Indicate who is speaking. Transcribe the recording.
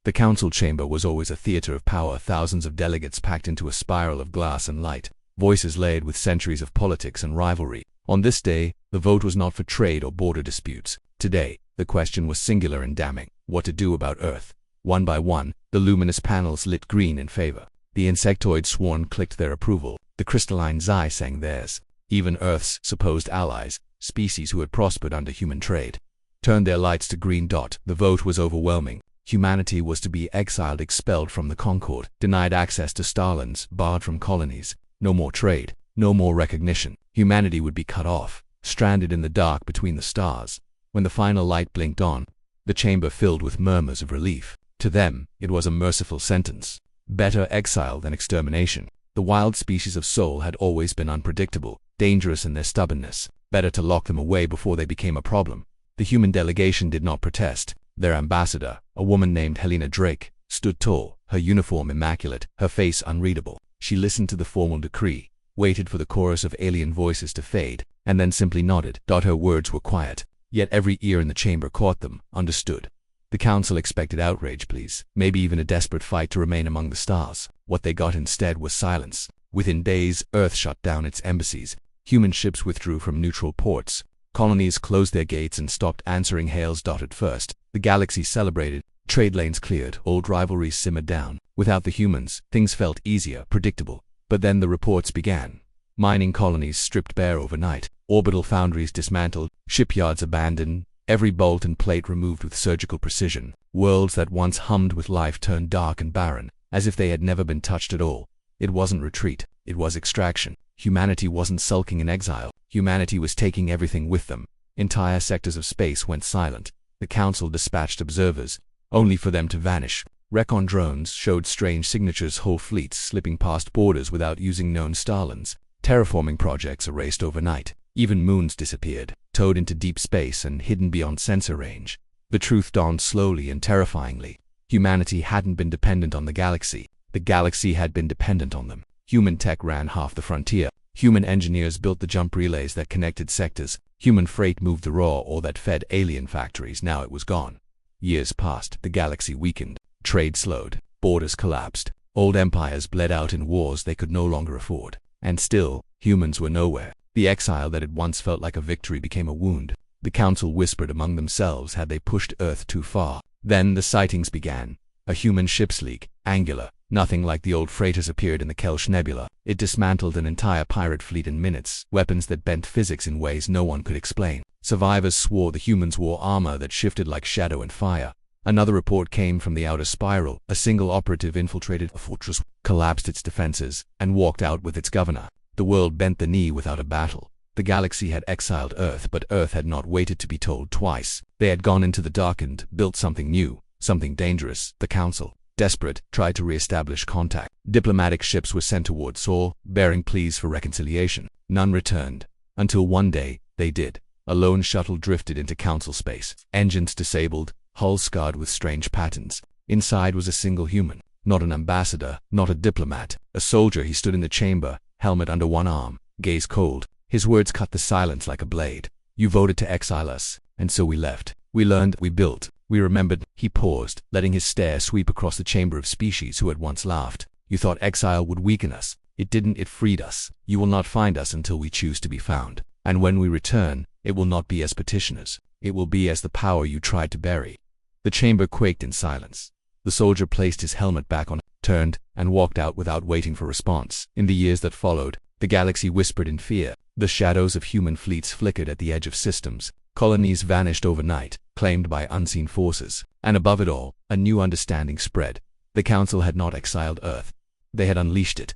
Speaker 1: The council chamber was always a theater of power, thousands of delegates packed into a spiral of glass and light, voices laid with centuries of politics and rivalry. On this day, the vote was not for trade or border disputes. Today, the question was singular and damning: what to do about Earth. One by one, the luminous panels lit green in favor. The insectoid swarm clicked their approval. The crystalline Xi sang theirs. Even Earth's supposed allies, species who had prospered under human trade, turned their lights to green. The vote was overwhelming. Humanity was to be exiled, expelled from the Concord, denied access to starlands, barred from colonies. No more trade, no more recognition. Humanity would be cut off, stranded in the dark between the stars. When the final light blinked on, the chamber filled with murmurs of relief. To them, it was a merciful sentence. Better exile than extermination. The wild species of soul had always been unpredictable, dangerous in their stubbornness. Better to lock them away before they became a problem. The human delegation did not protest. Their ambassador, a woman named Helena Drake, stood tall, her uniform immaculate, her face unreadable. She listened to the formal decree, waited for the chorus of alien voices to fade, and then simply nodded. Her words were quiet, yet every ear in the chamber caught them, understood. The council expected outrage, please, maybe even a desperate fight to remain among the stars. What they got instead was silence. Within days, Earth shut down its embassies. Human ships withdrew from neutral ports. Colonies closed their gates and stopped answering hails. At first, the galaxy celebrated. Trade lanes cleared, old rivalries simmered down. Without the humans, things felt easier, predictable. But then the reports began. Mining colonies stripped bare overnight, orbital foundries dismantled, shipyards abandoned, every bolt and plate removed with surgical precision. Worlds that once hummed with life turned dark and barren, as if they had never been touched at all. It wasn't retreat, it was extraction. Humanity wasn't sulking in exile. Humanity was taking everything with them. Entire sectors of space went silent. The council dispatched observers, only for them to vanish. Recon drones showed strange signatures, whole fleets slipping past borders without using known starlands. Terraforming projects erased overnight. Even moons disappeared, towed into deep space and hidden beyond sensor range. The truth dawned slowly and terrifyingly. Humanity hadn't been dependent on the galaxy. The galaxy had been dependent on them. Human tech ran half the frontier. Human engineers built the jump relays that connected sectors. Human freight moved the raw ore that fed alien factories. Now it was gone. Years passed. The galaxy weakened. Trade slowed. Borders collapsed. Old empires bled out in wars they could no longer afford. And still, humans were nowhere. The exile that had once felt like a victory became a wound. The council whispered among themselves, had they pushed Earth too far? Then the sightings began. A human ship's leak, angular, nothing like the old freighters, appeared in the Kelch Nebula. It dismantled an entire pirate fleet in minutes, weapons that bent physics in ways no one could explain. Survivors swore the humans wore armor that shifted like shadow and fire. Another report came from the outer spiral. A single operative infiltrated a fortress, collapsed its defenses, and walked out with its governor. The world bent the knee without a battle. The galaxy had exiled Earth, but Earth had not waited to be told twice. They had gone into the darkened, built something new, something dangerous. The council, desperate, tried to re-establish contact. Diplomatic ships were sent toward Sol, bearing pleas for reconciliation. None returned. Until one day, they did. A lone shuttle drifted into council space. Engines disabled, hull scarred with strange patterns. Inside was a single human. Not an ambassador, not a diplomat. A soldier. He stood in the chamber, helmet under one arm, gaze cold. His words cut the silence like a blade. You voted to exile us, and so we left. We learned, we built, we remembered. He paused, letting his stare sweep across the chamber of species who had once laughed. You thought exile would weaken us. It didn't, it freed us. You will not find us until we choose to be found. And when we return, it will not be as petitioners. It will be as the power you tried to bury. The chamber quaked in silence. The soldier placed his helmet back on, turned, and walked out without waiting for response. In the years that followed, the galaxy whispered in fear. The shadows of human fleets flickered at the edge of systems. Colonies vanished overnight, claimed by unseen forces. And above it all, a new understanding spread. The council had not exiled Earth. They had unleashed it.